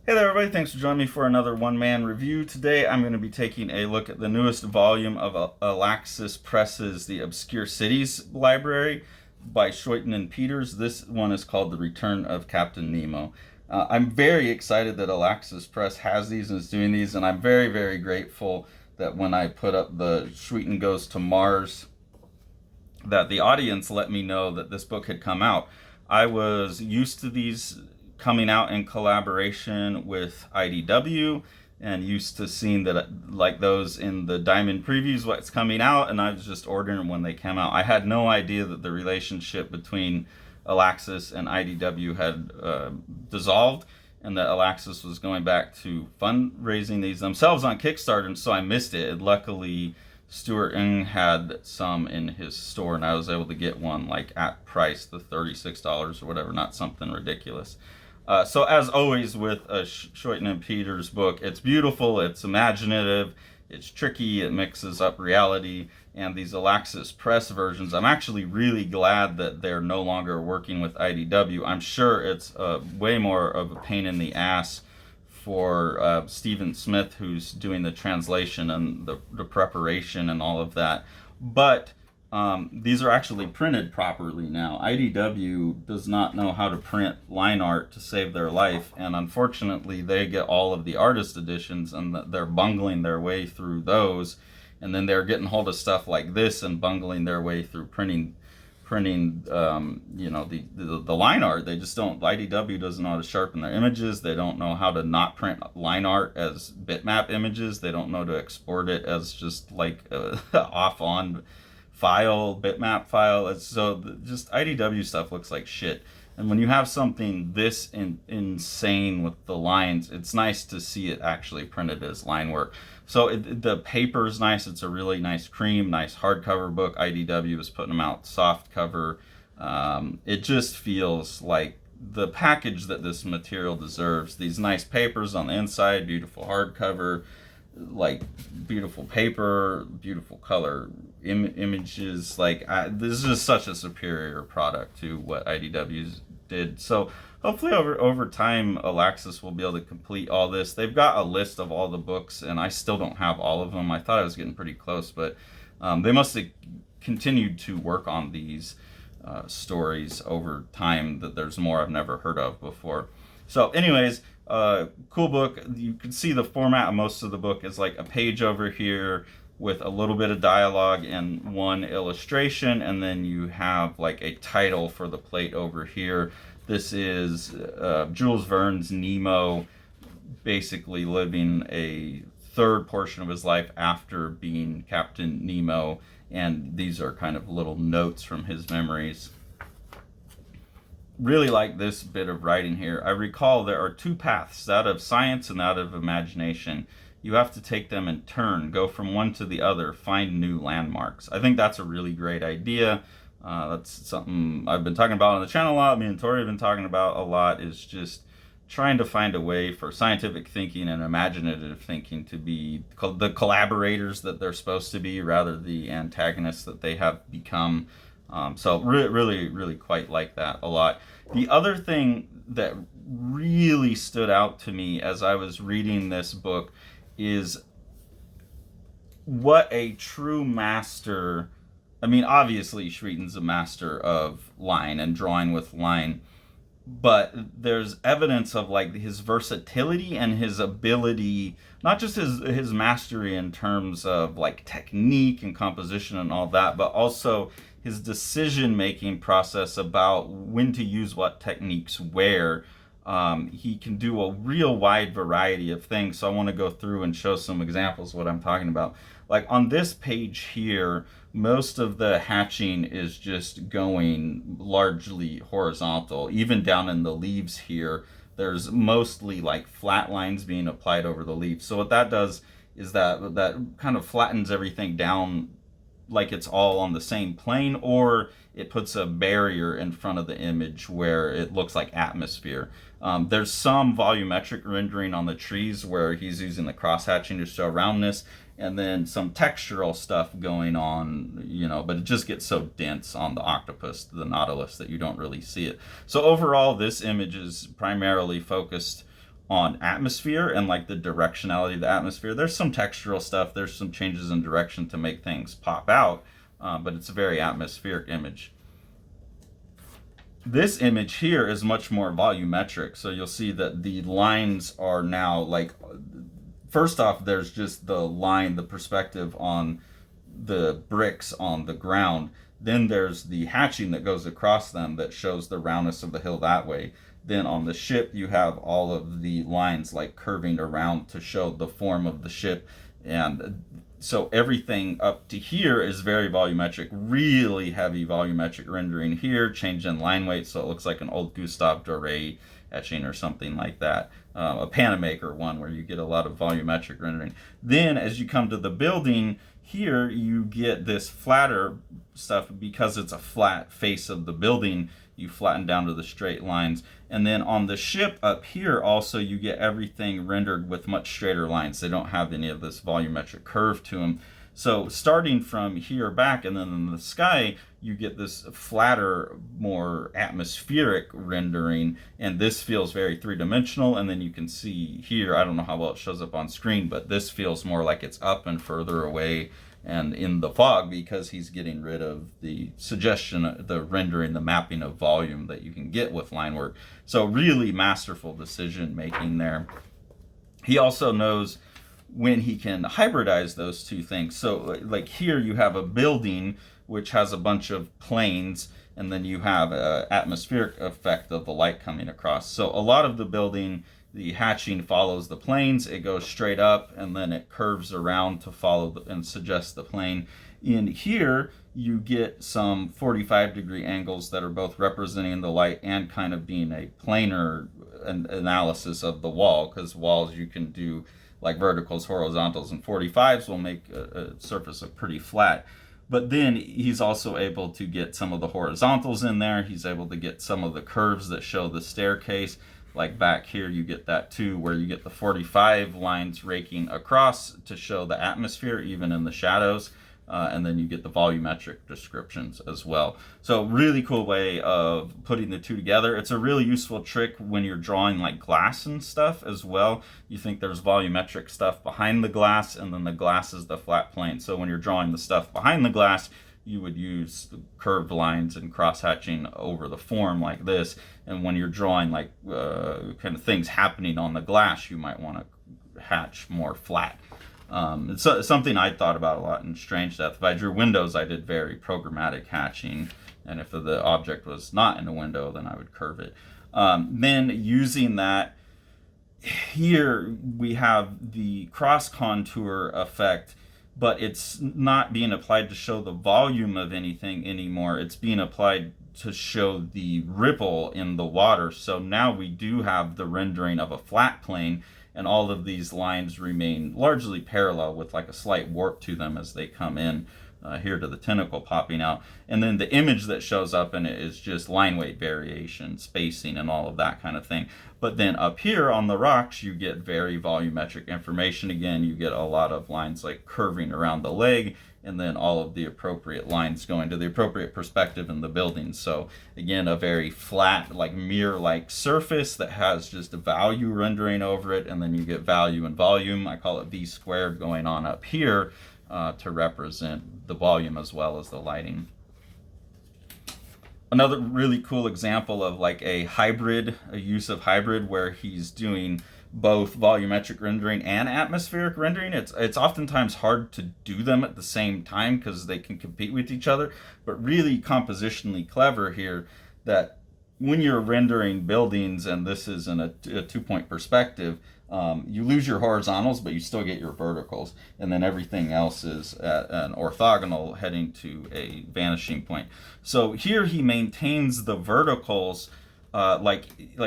Hey there, everybody. Thanks for joining me for another one-man review. Today, I'm going to be taking a look at the newest volume of Alaxis Press's The Obscure Cities Library by Schuiten Peeters. This one is called The Return of Captain Nemo. I'm very excited that Alaxis Press has these and is doing these, and I'm very, very grateful that when I put up the Schuiten Goes to Mars, that the audience let me know that this book had come out. I was used to these coming out in collaboration with IDW and used to seeing that like those in the Diamond previews what's coming out, and I was just ordering when they came out. I had no idea that the relationship between Alaxis and IDW had dissolved, and that Alaxis was going back to fundraising these themselves on Kickstarter, and so I missed it. And luckily Stuart Ng had some in his store, and I was able to get one like at price, the $36 or whatever, not something ridiculous. So as always with a Schuiten and Peters book, it's beautiful, it's imaginative, it's tricky, it mixes up reality, and these Alaxis Press versions, I'm actually really glad that they're no longer working with IDW. I'm sure it's way more of a pain in the ass for Stephen Smith, who's doing the translation and the preparation and all of that. But these are actually printed properly now. IDW does not know how to print line art to save their life, and unfortunately they get all of the artist editions, and they're bungling their way through those, and then they're getting hold of stuff like this and bungling their way through printing the line art. They just don't. IDW doesn't know how to sharpen their images. They don't know how to not print line art as bitmap images. They don't know to export it as just like a off on file, bitmap file. So just IDW stuff looks like shit. And when you have something this insane with the lines, it's nice to see it actually printed as line work. So the paper is nice. It's a really nice cream, nice hardcover book. IDW is putting them out soft cover. It just feels like the package that this material deserves. These nice papers on the inside, beautiful hardcover, like beautiful paper, beautiful color images. Like this is just such a superior product to what IDW did. So hopefully over time Alaxis will be able to complete all this. They've got a list of all the books, and I still don't have all of them. I thought I was getting pretty close, but they must have continued to work on these stories over time, that there's more I've never heard of before. So anyways, cool book. You can see the format of most of the book is like a page over here with a little bit of dialogue and one illustration, and then you have like a title for the plate over here. This is Jules Verne's Nemo, basically living a third portion of his life after being Captain Nemo, and these are kind of little notes from his memories. Really like this bit of writing here. I recall there are two paths, that of science and that of imagination. You have to take them in turn, go from one to the other, find new landmarks. I think that's a really great idea. That's something I've been talking about on the channel a lot. Me and Tori have been talking about a lot, is just trying to find a way for scientific thinking and imaginative thinking to be the collaborators that they're supposed to be, rather the antagonists that they have become. So really quite like that a lot. The other thing that really stood out to me as I was reading this book is what a true master. I mean, obviously Schuiten's a master of line and drawing with line, but there's evidence of like his versatility and his ability, not just his mastery in terms of like technique and composition and all that, but also his decision making process about when to use what techniques where. He can do a real wide variety of things, so I want to go through and show some examples of what I'm talking about. Like on this page here, most of the hatching is just going largely horizontal. Even down in the leaves here, there's mostly like flat lines being applied over the leaf. So what that does is that kind of flattens everything down like it's all on the same plane, or it puts a barrier in front of the image where it looks like atmosphere. There's some volumetric rendering on the trees where he's using the cross hatching to show roundness, and then some textural stuff going on, but it just gets so dense on the octopus, the nautilus, that you don't really see it. So overall, this image is primarily focused on atmosphere and like the directionality of the atmosphere. There's some textural stuff, there's some changes in direction to make things pop out, but it's a very atmospheric image. This image here is much more volumetric, so you'll see that the lines are now like, first off, there's just the line, the perspective on the bricks on the ground. Then there's the hatching that goes across them that shows the roundness of the hill that way. Then on the ship, you have all of the lines like curving around to show the form of the ship. And so everything up to here is very volumetric, really heavy volumetric rendering here, change in line weight so it looks like an old Gustave Doré etching or something like that. A Panamaker one where you get a lot of volumetric rendering. Then as you come to the building, here you get this flatter stuff because it's a flat face of the building. You flatten down to the straight lines. And then on the ship up here also you get everything rendered with much straighter lines. They don't have any of this volumetric curve to them. So starting from here back and then in the sky, you get this flatter, more atmospheric rendering, and this feels very three-dimensional. And then you can see here, I don't know how well it shows up on screen, but this feels more like it's up and further away and in the fog because he's getting rid of the suggestion, the rendering, the mapping of volume that you can get with line work. So really masterful decision making there. He also knows when he can hybridize those two things. So like here you have a building which has a bunch of planes, and then you have an atmospheric effect of the light coming across. So a lot of the building, the hatching follows the planes, it goes straight up and then it curves around to follow and suggest the plane. In here you get some 45-degree angles that are both representing the light and kind of being a planar analysis of the wall, because walls you can do like verticals, horizontals, and 45s will make a surface look pretty flat. But then he's also able to get some of the horizontals in there. He's able to get some of the curves that show the staircase. Like back here, you get that too, where you get the 45 lines raking across to show the atmosphere, even in the shadows. And then you get the volumetric descriptions as well. So really cool way of putting the two together. It's a really useful trick when you're drawing like glass and stuff as well. You think there's volumetric stuff behind the glass, and then the glass is the flat plane. So when you're drawing the stuff behind the glass, you would use the curved lines and cross-hatching over the form like this. And when you're drawing like kind of things happening on the glass, you might want to hatch more flat. It's something I thought about a lot in Strange Death. If I drew windows, I did very programmatic hatching, and if the object was not in a window, then I would curve it. Then using that, here we have the cross contour effect, but it's not being applied to show the volume of anything anymore. It's being applied to show the ripple in the water. So now we do have the rendering of a flat plane, and all of these lines remain largely parallel with like a slight warp to them as they come in here to the tentacle popping out. And then the image that shows up in it is just line weight variation, spacing, and all of that kind of thing. But then up here on the rocks, you get very volumetric information. Again, you get a lot of lines like curving around the leg, and then all of the appropriate lines going to the appropriate perspective in the building. So again, a very flat, like mirror-like surface that has just a value rendering over it, and then you get value and volume. I call it V squared going on up here to represent the volume as well as the lighting. Another really cool example of like a hybrid, a use of hybrid where he's doing both volumetric rendering and atmospheric rendering. It's oftentimes hard to do them at the same time because they can compete with each other, but really compositionally clever here that when you're rendering buildings, and this is in a two-point perspective, you lose your horizontals, but you still get your verticals, and then everything else is at an orthogonal heading to a vanishing point. So here he maintains the verticals. Like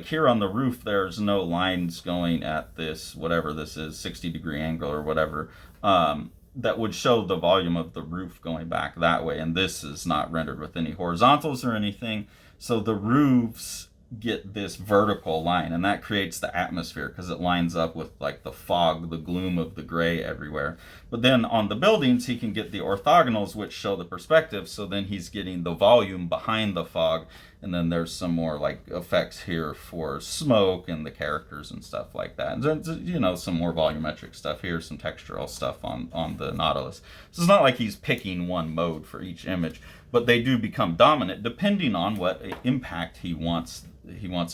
here on the roof, there's no lines going at this, whatever this is, 60-degree angle or whatever, that would show the volume of the roof going back that way. And this is not rendered with any horizontals or anything. So the roofs get this vertical line, and that creates the atmosphere because it lines up with like the fog, the gloom of the gray everywhere. But then on the buildings, he can get the orthogonals, which show the perspective. So then he's getting the volume behind the fog, and then there's some more like effects here for smoke and the characters and stuff like that. And then, you know, some more volumetric stuff here, some textural stuff on the Nautilus. So it's not like he's picking one mode for each image, but they do become dominant depending on what impact he wants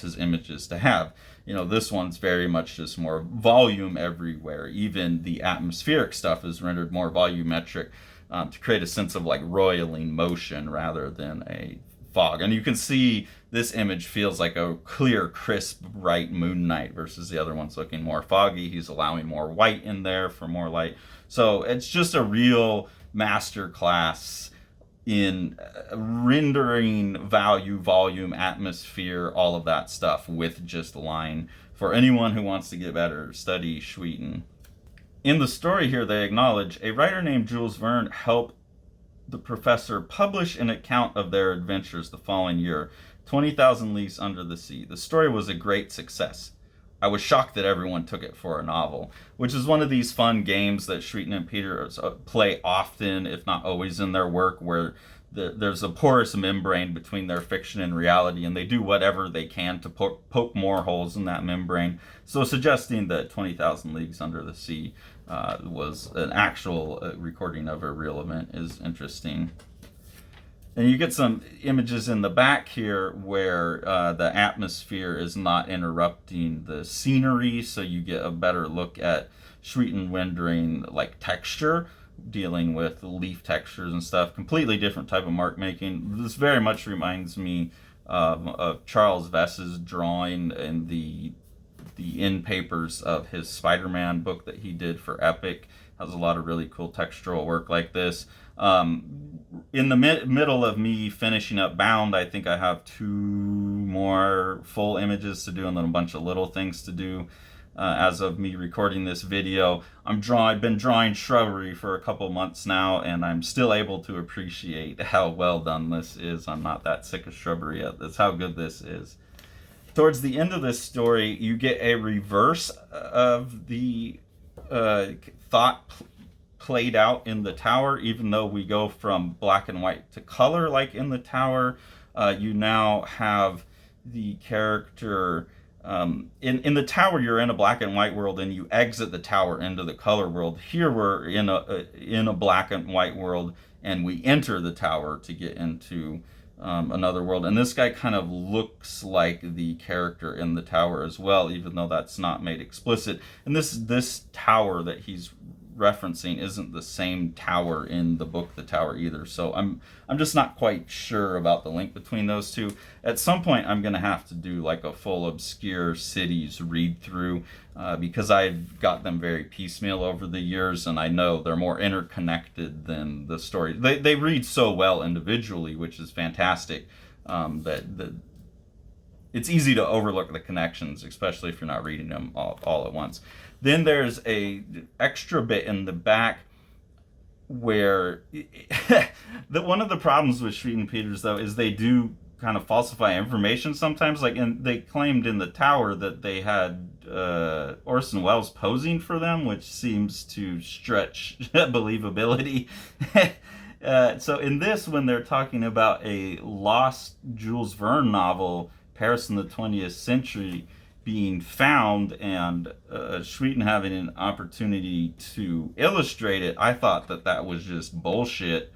his images to have. You know, this one's very much just more volume everywhere. Even the atmospheric stuff is rendered more volumetric to create a sense of like roiling motion rather than a fog. And you can see this image feels like a clear, crisp, bright moon night versus the other one's looking more foggy. He's allowing more white in there for more light. So it's just a real master class in rendering value, volume, atmosphere, all of that stuff with just line. For anyone who wants to get better, study Schuiten. In the story here, they acknowledge a writer named Jules Verne helped the professor publish an account of their adventures the following year, 20,000 Leagues Under the Sea. The story was a great success. I was shocked that everyone took it for a novel, which is one of these fun games that Schuiten and Peeters play often, if not always, in their work, where there's a porous membrane between their fiction and reality, and they do whatever they can to poke more holes in that membrane. So suggesting that 20,000 Leagues Under the Sea was an actual recording of a real event is interesting. And you get some images in the back here where the atmosphere is not interrupting the scenery, so you get a better look at Schuiten rendering like texture, dealing with leaf textures and stuff. Completely different type of mark making. This very much reminds me of Charles Vess's drawing in the end papers of his Spider-Man book that he did for Epic. Has a lot of really cool textural work like this. In the middle of me finishing up Bound, I think I have 2 more full images to do and then a bunch of little things to do. As of me recording this video, I've been drawing shrubbery for a couple months now, and I'm still able to appreciate how well done this is. I'm not that sick of shrubbery yet. That's how good this is. Towards the end of this story, you get a reverse of the thought played out in the tower. Even though we go from black and white to color like in the tower, you now have the character in the tower. You're in a black and white world and you exit the tower into the color world. Here we're in a black and white world and we enter the tower to get into another world. And this guy kind of looks like the character in the tower as well, even though that's not made explicit. And this tower that he's referencing isn't the same tower in the book The Tower either. So I'm just not quite sure about the link between those two. At some point I'm gonna have to do like a full obscure cities read through because I've got them very piecemeal over the years, and I know they're more interconnected than the story. They read so well individually, which is fantastic, that it's easy to overlook the connections, especially if you're not reading them all at once. Then there's a extra bit in the back where one of the problems with Schuiten Peeters, though, is they do kind of falsify information sometimes. Like, they claimed in the tower that they had Orson Welles posing for them, which seems to stretch believability. So in this, when they're talking about a lost Jules Verne novel, Paris in the 20th Century, being found and Schuiten having an opportunity to illustrate it, I thought that was just bullshit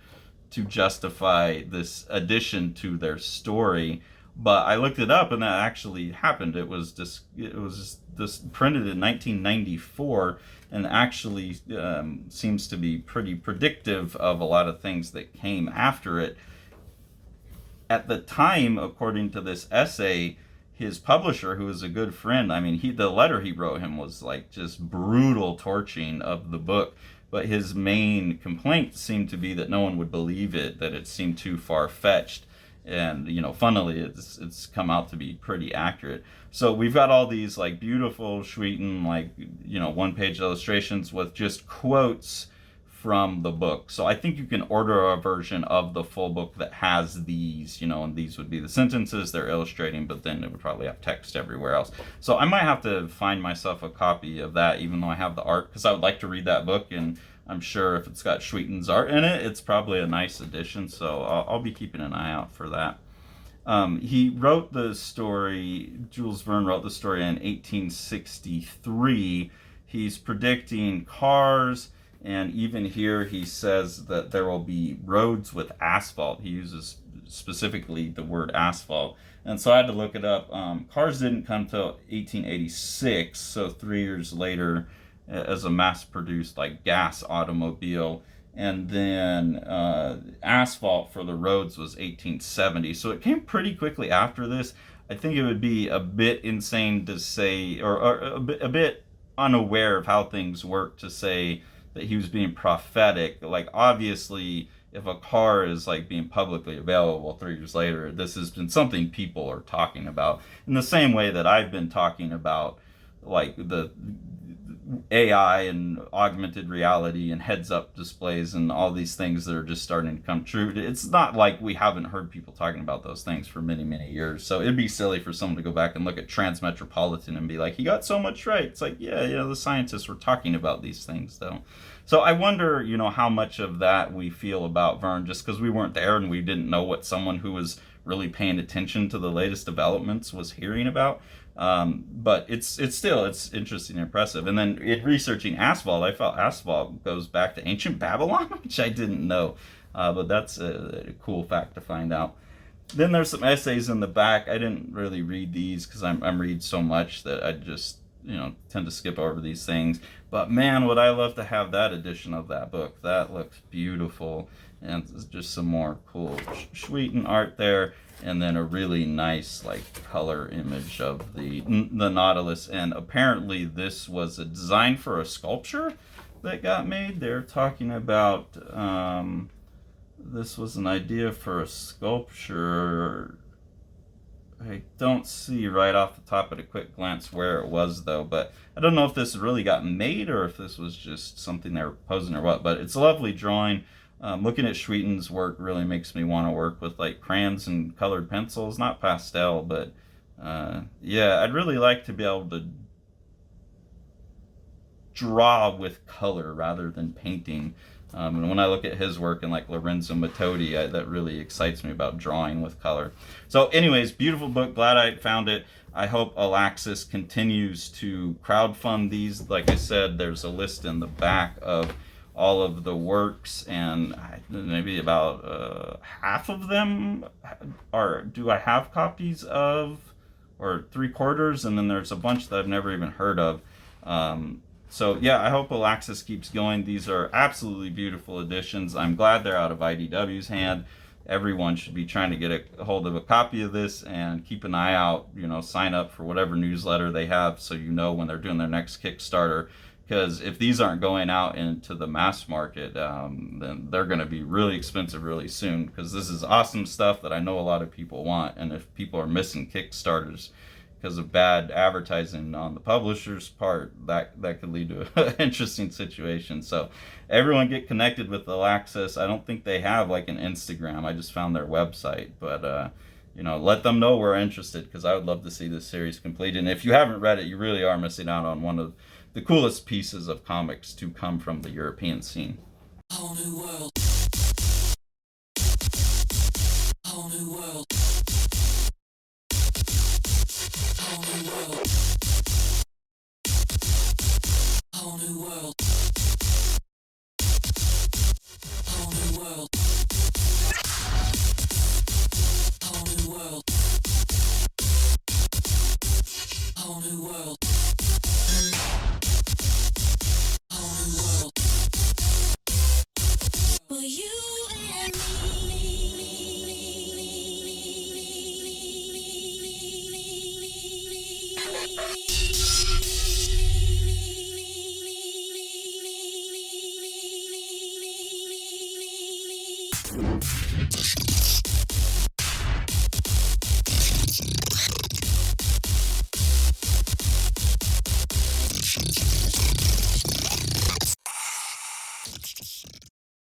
to justify this addition to their story. But I looked it up and that actually happened. It was printed in 1994 and actually seems to be pretty predictive of a lot of things that came after it. At the time, according to this essay, his publisher, who was a good friend, I mean, the letter he wrote him was like just brutal torching of the book. But his main complaint seemed to be that no one would believe it, that it seemed too far-fetched. And, you know, funnily, it's come out to be pretty accurate. So we've got all these like beautiful Schuiten, like, you know, one-page illustrations with just quotes from the book. So I think you can order a version of the full book that has these, and these would be the sentences they're illustrating, but then it would probably have text everywhere else. So I might have to find myself a copy of that, even though I have the art, because I would like to read that book, and I'm sure if it's got Schuiten's art in it, it's probably a nice addition. So I'll be keeping an eye out for that. He wrote the story, Jules Verne wrote the story in 1863. He's predicting cars, and even here he says that there will be roads with asphalt. He uses specifically the word asphalt. And so I had to look it up. Cars didn't come till 1886, so 3 years later, as a mass-produced like gas automobile. And then asphalt for the roads was 1870. So it came pretty quickly after this. I think it would be a bit insane to say, or a bit unaware of how things work to say that he was being prophetic. Like, obviously, if a car is like being publicly available 3 years later, this has been something people are talking about in the same way that I've been talking about like the AI and augmented reality and heads-up displays and all these things that are just starting to come true. It's not like we haven't heard people talking about those things for many, many years. So it'd be silly for someone to go back and look at Transmetropolitan and be like, he got so much right. It's like, yeah, the scientists were talking about these things, though. So I wonder, how much of that we feel about Verne just because we weren't there and we didn't know what someone who was really paying attention to the latest developments was hearing about. But it's interesting and impressive. And then in researching asphalt, I felt asphalt goes back to ancient Babylon, which I didn't know. But that's a cool fact to find out. Then there's some essays in the back. I didn't really read these because I'm reading so much that I just tend to skip over these things. But man, would I love to have that edition of that book. That looks beautiful, and just some more cool Schuiten art there. And then a really nice color image of the Nautilus. And apparently this was a design for a sculpture that got made. They're talking about this was an idea for a sculpture. I don't see right off the top at a quick glance where it was, though. But I don't know if this really got made or if this was just something they were proposing or what. But it's a lovely drawing. Looking at Schuiten's work really makes me want to work with crayons and colored pencils, not pastel, but yeah, I'd really like to be able to draw with color rather than painting. And when I look at his work and Lorenzo Matodi, that really excites me about drawing with color. So anyways, beautiful book. Glad I found it. I hope Alaxis continues to crowdfund these. Like I said, there's a list in the back of all of the works, and maybe about half of them do I have copies of, or 3/4, and then there's a bunch that I've never even heard of. So yeah, I hope Alaxis keeps going. These are absolutely beautiful editions. I'm glad they're out of IDW's hand. Everyone should be trying to get a hold of a copy of this and keep an eye out, sign up for whatever newsletter they have so when they're doing their next Kickstarter. Because if these aren't going out into the mass market, then they're going to be really expensive really soon. Because this is awesome stuff that I know a lot of people want. And if people are missing Kickstarters because of bad advertising on the publisher's part, that could lead to an interesting situation. So everyone get connected with Alaxis. I don't think they have an Instagram. I just found their website. But, let them know we're interested because I would love to see this series complete. And if you haven't read it, you really are missing out on one of the coolest pieces of comics to come from the European scene. Whole new world.